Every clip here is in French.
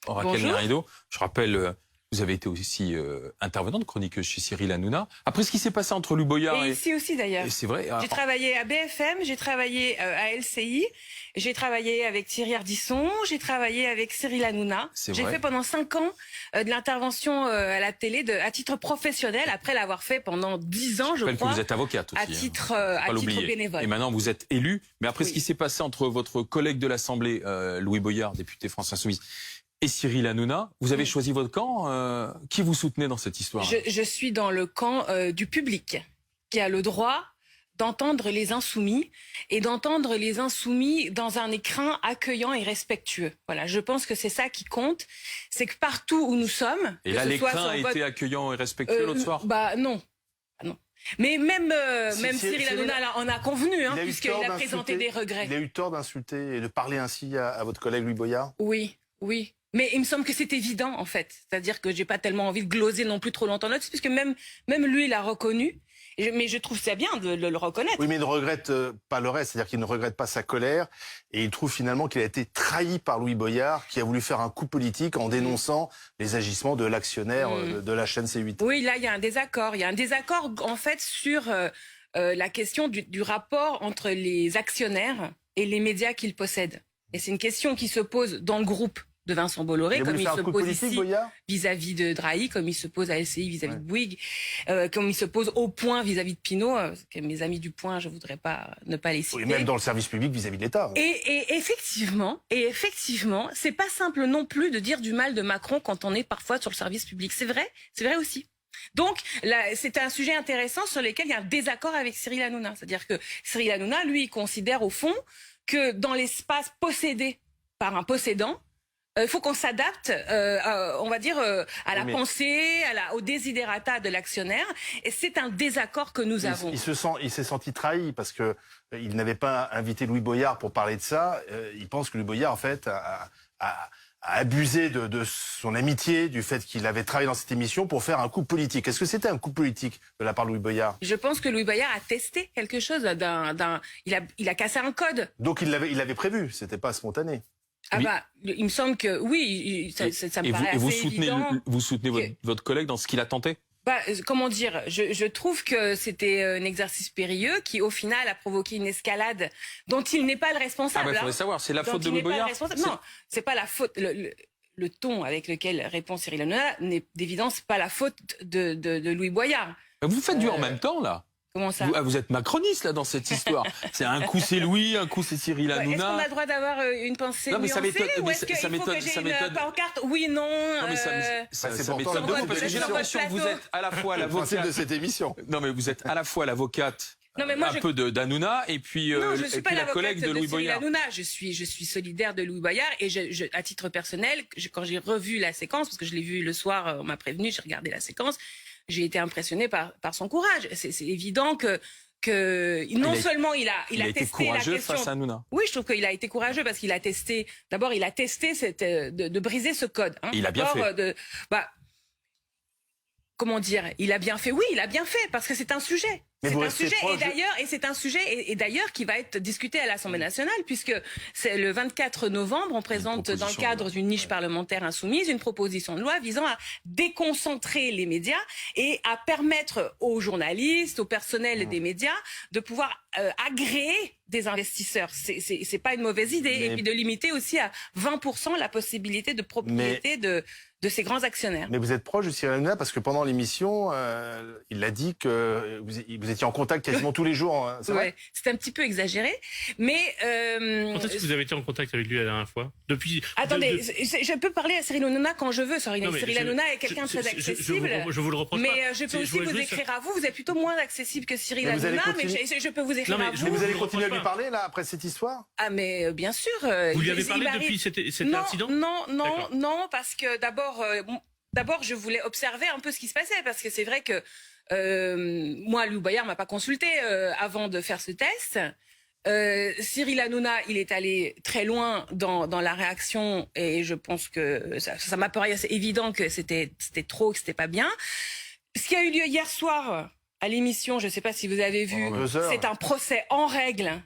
Raquel Garrido, je rappelle, vous avez été aussi intervenante, chroniqueuse chez Cyril Hanouna. Après ce qui s'est passé entre Louis Boyard et ici aussi d'ailleurs. C'est vrai. J'ai travaillé à BFM, j'ai travaillé à LCI, j'ai travaillé avec Thierry Ardisson, j'ai travaillé avec Cyril Hanouna. J'ai fait pendant 5 ans de l'intervention à la télé à titre professionnel, après l'avoir fait pendant 10 ans, je crois. Que vous êtes avocate aussi. À titre bénévole. Et maintenant vous êtes élue. Mais après ce qui s'est passé entre votre collègue de l'Assemblée, Louis Boyard, député France Insoumise, et Cyril Hanouna, vous avez choisi votre camp. Qui vous soutenez dans cette histoire? Je suis dans le camp du public, qui a le droit d'entendre les insoumis et d'entendre les insoumis dans un écrin accueillant et respectueux. Voilà, je pense que c'est ça qui compte. C'est que partout où nous sommes... Et là, l'écrin a été accueillant et respectueux l'autre soir? Bah non. Non. Mais même Cyril Hanouna en a convenu, puisqu'il a présenté des regrets. Il a eu tort d'insulter et de parler ainsi à votre collègue Louis Boyard? Oui, oui. Mais il me semble que c'est évident, en fait. C'est-à-dire que j'ai pas tellement envie de gloser non plus trop longtemps là-dessus, puisque même lui, il a reconnu. Mais je trouve ça bien de le reconnaître. Oui, mais il ne regrette pas le reste, c'est-à-dire qu'il ne regrette pas sa colère, et il trouve finalement qu'il a été trahi par Louis Boyard, qui a voulu faire un coup politique en dénonçant les agissements de l'actionnaire de la chaîne C8. Oui, là, il y a un désaccord. Il y a un désaccord, en fait, sur la question du rapport entre les actionnaires et les médias qu'ils possèdent. Et c'est une question qui se pose dans le groupe de Vincent Bolloré, comme il se pose ici vis-à-vis de Drahi, comme il se pose à LCI vis-à-vis de Bouygues, comme il se pose au Point vis-à-vis de Pinault, que mes amis du Point, je voudrais ne pas les citer. Oui, même dans le service public vis-à-vis de l'État. Et effectivement, c'est pas simple non plus de dire du mal de Macron quand on est parfois sur le service public. C'est vrai aussi. Donc, c'est un sujet intéressant sur lequel il y a un désaccord avec Cyril Hanouna. C'est-à-dire que Cyril Hanouna, lui, il considère au fond que dans l'espace possédé par un possédant, il faut qu'on s'adapte, on va dire, à la pensée, au desiderata de l'actionnaire. Et c'est un désaccord que nous avons. Il s'est senti trahi parce que il n'avait pas invité Louis Boyard pour parler de ça. Il pense que Louis Boyard, en fait, a abusé de son amitié, du fait qu'il avait travaillé dans cette émission pour faire un coup politique. Est-ce que c'était un coup politique de la part de Louis Boyard? Je pense que Louis Boyard a testé quelque chose. Il a cassé un code. Donc il l'avait prévu, c'était pas spontané. Ah il me semble que oui, ça me paraît assez évident. Vous soutenez votre collègue dans ce qu'il a tenté? Comment dire, je trouve que c'était un exercice périlleux qui, au final, a provoqué une escalade dont il n'est pas le responsable. Il faudrait savoir, c'est la faute de Louis Boyard? Non, c'est pas la faute. Le ton avec lequel répond Cyril Hanouna n'est d'évidence pas la faute de Louis Boyard. Vous faites du en même temps, là? Comment ça? Vous êtes macroniste là dans cette histoire. C'est un coup c'est Louis, un coup c'est Cyril Hanouna. Est-ce qu'on a le droit d'avoir une pensée nuancée ou est-ce qu'il faut que j'ai une pancarte oui, non? Ça m'étonne de vous parce que j'ai l'impression que vous êtes à la fois l'avocate de cette émission. Non mais vous êtes à la fois l'avocate peu d'Hanouna et puis la collègue de Louis Boyard. Je suis solidaire de Louis Boyard et à titre personnel, quand j'ai revu la séquence, parce que je l'ai vu le soir, on m'a prévenu, j'ai regardé la séquence. J'ai été impressionné par son courage. C'est évident que non seulement il a testé été courageux la question face à Hanouna. Oui, je trouve qu'il a été courageux parce qu'il a testé. D'abord, il a testé de briser ce code. Il a bien fait. Comment dire? Il a bien fait. Oui, il a bien fait parce que c'est un sujet. C'est un sujet et d'ailleurs qui va être discuté à l'Assemblée nationale puisque c'est le 24 novembre, on présente dans le cadre d'une niche parlementaire insoumise une proposition de loi visant à déconcentrer les médias et à permettre aux journalistes, au personnel des médias de pouvoir agréer des investisseurs. C'est pas une mauvaise idée. Et puis de limiter aussi à 20% la possibilité de propriété de ces grands actionnaires. Mais vous êtes proche de Cyril Hanouna parce que pendant l'émission, il a dit que vous étiez en contact quasiment tous les jours. C'est vrai? C'est un petit peu exagéré, mais quand est-ce que vous avez été en contact avec lui la dernière fois? Attendez, je peux parler à Cyril Hanouna quand je veux. Cyril Hanouna est quelqu'un de très accessible. Je vous le reproche pas. Mais je peux aussi vous écrire à vous. Vous êtes plutôt moins accessible que Cyril Hanouna, mais je peux vous écrire à vous. Mais vous allez continuer à lui parler là après cette histoire? Ah mais bien sûr. Vous lui avez parlé depuis cet incident? Non, parce que d'abord, je voulais observer un peu ce qui se passait, parce que c'est vrai que moi, Louis Boyard m'a pas consulté avant de faire ce test. Cyril Hanouna, il est allé très loin dans la réaction, et je pense que ça m'a paru assez évident que c'était trop, que c'était pas bien. Ce qui a eu lieu hier soir à l'émission, je sais pas si vous avez vu, c'est un procès en règle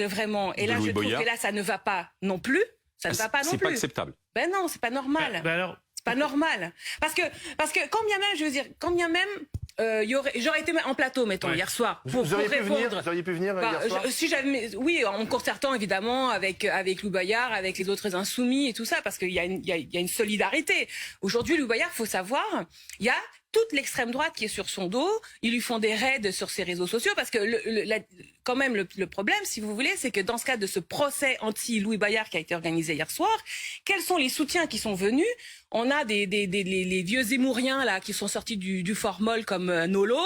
vraiment. Et là, je trouve que là, ça ne va pas non plus. Ça ne va pas non plus. C'est pas acceptable. Ben non, c'est pas normal. Alors, c'est pas normal. Parce que quand bien même, je veux dire, quand bien même, j'aurais été en plateau, mettons, hier soir, pour répondre. Vous auriez pu venir hier soir oui, en concertant évidemment avec Louis Boyard, avec les autres insoumis et tout ça, parce qu'il y a une solidarité. Aujourd'hui, Louis Boyard, faut savoir, il y a toute l'extrême droite qui est sur son dos. Ils lui font des raids sur ses réseaux sociaux parce que quand même le problème, si vous voulez, c'est que dans ce cas de ce procès anti-Louis Boyard qui a été organisé hier soir, quels sont les soutiens qui sont venus? On a les vieux Zemmouriens là qui sont sortis du formol comme Nolo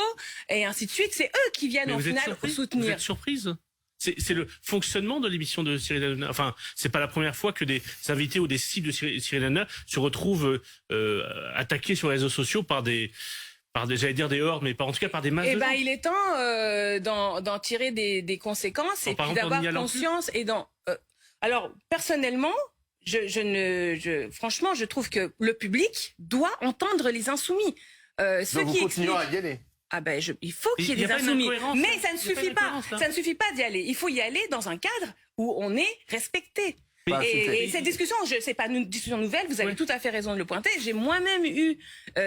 et ainsi de suite. C'est eux qui viennent au final soutenir. Vous êtes surprise? C'est le fonctionnement de l'émission de Cyril Hanouna. Enfin, c'est pas la première fois que des invités ou des cibles de Cyril Hanouna se retrouvent attaqués sur les réseaux sociaux par des j'allais dire des hordes, mais pas en tout cas par des masses. Eh ben, il est temps d'en tirer des conséquences et puis d'avoir conscience et alors personnellement, franchement, je trouve que le public doit entendre les insoumis. Donc vous continuez à y aller. Ah ben, il faut qu'il y ait des insoumis. Mais ça ne suffit pas. Ça ne suffit pas d'y aller. Il faut y aller dans un cadre où on est respecté. Et cette discussion, c'est pas une discussion nouvelle, vous avez tout à fait raison de le pointer. J'ai moi-même eu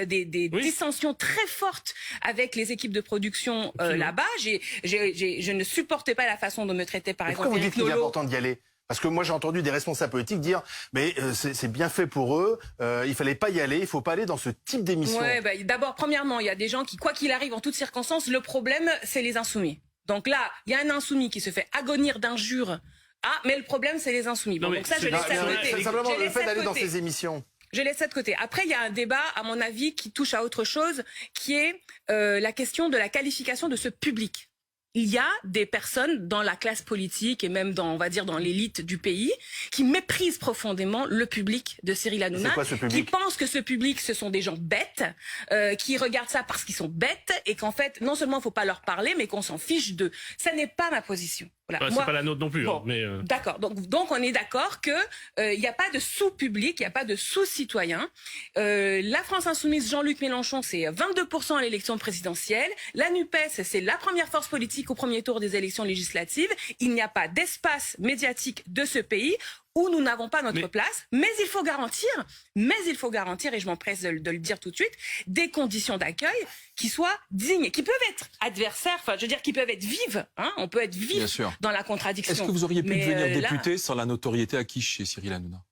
des dissensions très fortes avec les équipes de production là-bas. Je ne supportais pas la façon dont me traitait par exemple. Pourquoi vous dites qu'il est important d'y aller ? Parce que moi j'ai entendu des responsables politiques dire mais c'est bien fait pour eux, il fallait pas y aller, il faut pas aller dans ce type d'émission. Ouais, d'abord premièrement, il y a des gens qui, quoi qu'il arrive en toutes circonstances, le problème c'est les insoumis. Donc là, il y a un insoumis qui se fait agonir d'injures. Ah, mais le problème c'est les insoumis. Bon, donc ça je laisse ça de côté. C'est simplement le fait d'aller dans ces émissions. Je laisse ça de côté. Après, il y a un débat, à mon avis, qui touche à autre chose, qui est la question de la qualification de ce public. Il y a des personnes dans la classe politique et même dans, on va dire, dans l'élite du pays qui méprisent profondément le public de Cyril Hanouna. C'est quoi ce public ? Qui pensent que ce public, ce sont des gens bêtes, qui regardent ça parce qu'ils sont bêtes et qu'en fait, non seulement il faut pas leur parler, mais qu'on s'en fiche d'eux. Ça n'est pas ma position. Voilà. C'est pas la nôtre non plus. Bon, hein, mais d'accord. Donc on est d'accord que il n'y a pas de sous-public, il n'y a pas de sous-citoyen. La France Insoumise, Jean-Luc Mélenchon, c'est 22% à l'élection présidentielle. La NUPES, c'est la première force politique au premier tour des élections législatives. Il n'y a pas d'espace médiatique de ce pays où nous n'avons pas notre place, mais il faut garantir, et je m'empresse de le dire tout de suite, des conditions d'accueil qui soient dignes, qui peuvent être adversaires, enfin, je veux dire, qui peuvent être vives, hein, on peut être vif dans la contradiction. Est-ce que vous auriez pu devenir député sans la notoriété acquise chez Cyril Hanouna ?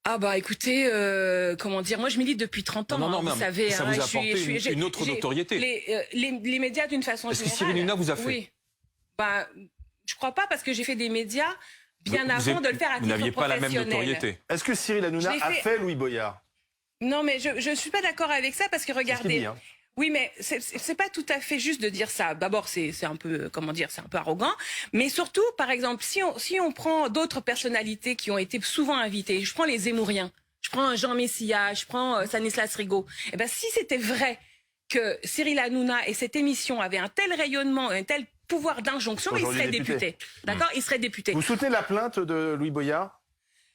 Ah bah écoutez, comment dire, moi je milite depuis 30 ans, non, vous savez. Ça vous a apporté une autre notoriété. Les médias d'une façon générale. Est-ce que Cyril Hanouna vous a fait ? Oui. Bah, je crois pas parce que j'ai fait des médias bien avant de le faire à titre professionnel. Vous n'aviez pas la même notoriété. Est-ce que Cyril Hanouna a fait Louis Boyard ? Non, mais je suis pas d'accord avec ça parce que regardez. C'est ce qu'il dit, hein. Oui, mais c'est pas tout à fait juste de dire ça. D'abord, c'est un peu, comment dire, c'est un peu arrogant. Mais surtout, par exemple, si on prend d'autres personnalités qui ont été souvent invitées, je prends les Zemmouriens, je prends Jean Messia, je prends Stanislas Rigaud. Eh ben, si c'était vrai que Cyril Hanouna et cette émission avaient un tel rayonnement, un tel pouvoir d'injonction, il serait député. D'accord, il serait député. Vous soutenez la plainte de Louis Boyard ?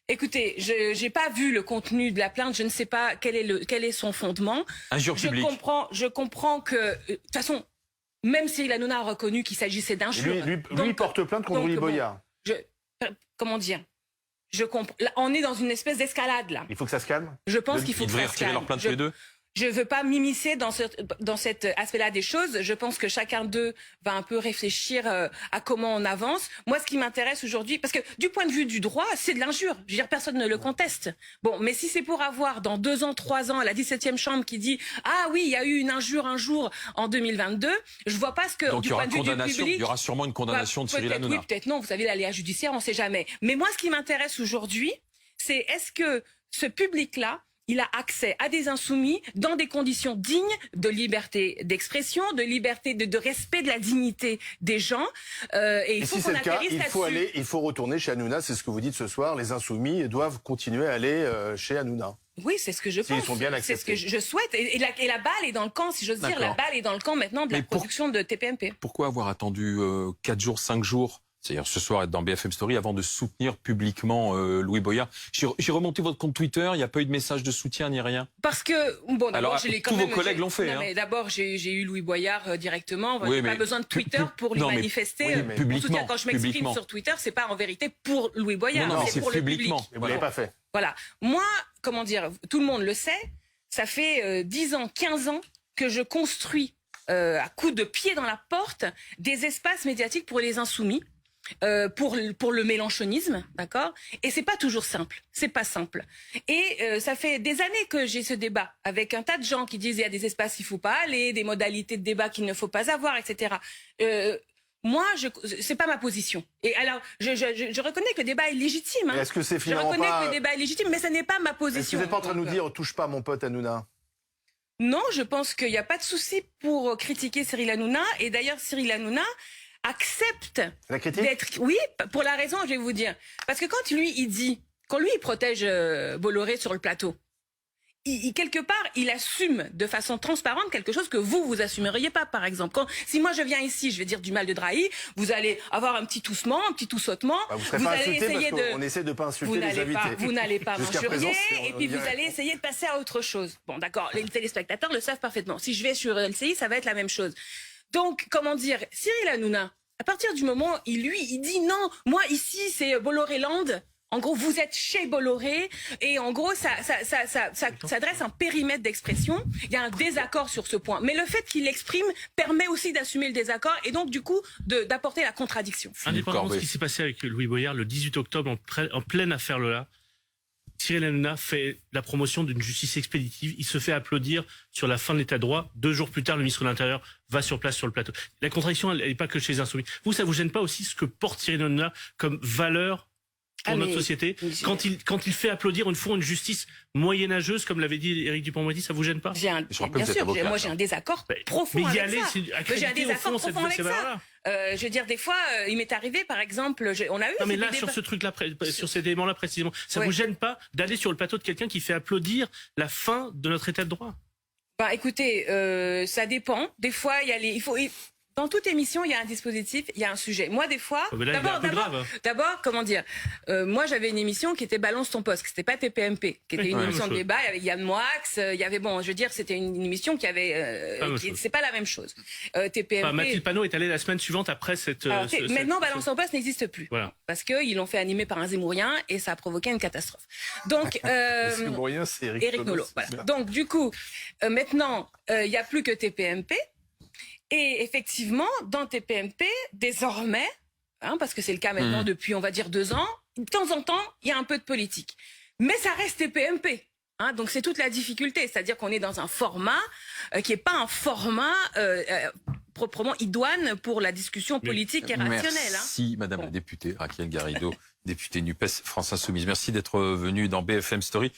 Écoutez, j'ai pas vu le contenu de la plainte, je ne sais pas quel est son fondement. Injure publique. Je comprends que de toute façon, même Cyril Hanouna a reconnu qu'il s'agissait d'injures. Lui porte plainte contre Louis Boyard. Comment dire ? Je comprends. Là, on est dans une espèce d'escalade là. Il faut que ça se calme. Je pense qu'il faut que ça se calme. Ils devraient retirer leur plainte tous les deux. Je veux pas m'immiscer dans cet aspect-là des choses. Je pense que chacun d'eux va un peu réfléchir à comment on avance. Moi, ce qui m'intéresse aujourd'hui, parce que du point de vue du droit, c'est de l'injure. Je veux dire, personne ne le conteste. Bon, mais si c'est pour avoir dans 2 ans, 3 ans, la 17e chambre qui dit « Ah oui, il y a eu une injure un jour en 2022 », je vois pas ce que, donc, du point de vue du public... Il y aura sûrement une condamnation de Cyril Hanouna. Oui, peut-être non. Vous savez, l'aléa judiciaire, on sait jamais. Mais moi, ce qui m'intéresse aujourd'hui, c'est est-ce que ce public-là, il a accès à des insoumis dans des conditions dignes de liberté d'expression, de liberté de respect de la dignité des gens. Et il faut qu'on atterrisse là-dessus. Il faut retourner chez Hanouna, c'est ce que vous dites ce soir. Les insoumis doivent continuer à aller chez Hanouna. Oui, c'est ce que je pense. Ils sont bien acceptés. C'est ce que je souhaite. Et la balle est dans le camp, si j'ose dire. La balle est dans le camp maintenant de la production de TPMP. Pourquoi avoir attendu 4 jours, 5 jours, c'est-à-dire ce soir être dans BFM Story, avant de soutenir publiquement Louis Boyard? J'ai remonté votre compte Twitter, il n'y a pas eu de message de soutien ni rien. Parce que, bon, d'abord, tous vos collègues l'ont fait. Non, mais d'abord, j'ai eu Louis Boyard directement. Oui, j'ai pas besoin de Twitter pour lui manifester. Publiquement. Quand je m'exprime sur Twitter, c'est pas en vérité pour Louis Boyard, non, c'est pour le public. Mais vous l'avez pas fait. Voilà. Moi, comment dire, tout le monde le sait, ça fait 10 ans, 15 ans que je construis à coups de pied dans la porte des espaces médiatiques pour les insoumis. Pour le mélenchonisme, d'accord. Et c'est pas toujours simple, c'est pas simple. Et ça fait des années que j'ai ce débat avec un tas de gens qui disent il y a des espaces qu'il faut pas aller, des modalités de débat qu'il ne faut pas avoir, etc. Moi, c'est pas ma position. Et alors, je reconnais que le débat est légitime. Hein. Est-ce que c'est Je finalement reconnais pas... que le débat est légitime, mais ce n'est pas ma position. Est-ce que vous n'êtes pas en train de nous dire touche pas mon pote Hanouna? Non, je pense qu'il n'y a pas de souci pour critiquer Cyril Hanouna. Et d'ailleurs, Cyril Hanouna accepte la critique d'être... Oui, pour la raison, je vais vous dire. Parce que quand lui, il protège Bolloré sur le plateau, quelque part, il assume de façon transparente quelque chose que vous assumeriez pas, par exemple. Si moi je viens ici, je vais dire du mal de Drahi, vous allez avoir un petit toussement, un petit toussotement. Bah, vous allez essayer on essaie de pas insulter les invités. Vous n'allez pas m'injurier, et puis vous dirait... allez essayer de passer à autre chose. Bon, d'accord, les téléspectateurs le savent parfaitement. Si je vais sur LCI, ça va être la même chose. Donc, comment dire, Cyril Hanouna, à partir du moment où il dit non, moi ici c'est Bolloré-land. En gros, vous êtes chez Bolloré et en gros, ça dresse un périmètre d'expression. Il y a un désaccord sur ce point. Mais le fait qu'il l'exprime permet aussi d'assumer le désaccord et donc, du coup, d'apporter la contradiction. Indépendamment de ce qui s'est passé avec Louis Boyard le 18 octobre, en pleine affaire Lola, Cyril Hanouna fait la promotion d'une justice expéditive. Il se fait applaudir sur la fin de l'état de droit. 2 jours plus tard, le ministre de l'Intérieur va sur place sur le plateau. La contradiction, elle n'est pas que chez les insoumis. Vous, ça vous gêne pas aussi ce que porte Cyril Hanouna comme valeur pour notre société, quand il fait applaudir une justice moyenâgeuse, comme l'avait dit Éric Dupond-Moretti, ça vous gêne pas? Bien sûr, moi j'ai un désaccord profond avec ça. J'ai un désaccord profond avec ça. Je veux dire, des fois, il m'est arrivé, par exemple, on a eu... Non mais là, sur ce truc-là, sur ces éléments-là précisément, ça vous gêne pas d'aller sur le plateau de quelqu'un qui fait applaudir la fin de notre état de droit? Bah écoutez, ça dépend. Des fois, dans toute émission, il y a un dispositif, il y a un sujet. Moi, des fois, d'abord, comment dire, moi, j'avais une émission qui était Balance ton poste, qui c'était pas TPMP, qui était une émission de débat avec Yann Moix. Il y avait je veux dire, c'était une émission qui avait, c'est pas la même chose. TPMP. Mathilde Panot est allée la semaine suivante après cette. Maintenant, Balance ton poste n'existe plus, parce que ils l'ont fait animer par un Zemmourien et ça a provoqué une catastrophe. Donc, Zemmourien, c'est Éric Nolot. Voilà. Donc, du coup, maintenant, il y a plus que TPMP. Et effectivement, dans TPMP, désormais, parce que c'est le cas maintenant depuis, on va dire, 2 ans, de temps en temps, il y a un peu de politique. Mais ça reste TPMP. Donc c'est toute la difficulté. C'est-à-dire qu'on est dans un format qui n'est pas un format proprement idoine pour la discussion politique et rationnelle. Merci, Madame la députée Raquel Garrido, députée NUPES France Insoumise. Merci d'être venue dans BFM Story.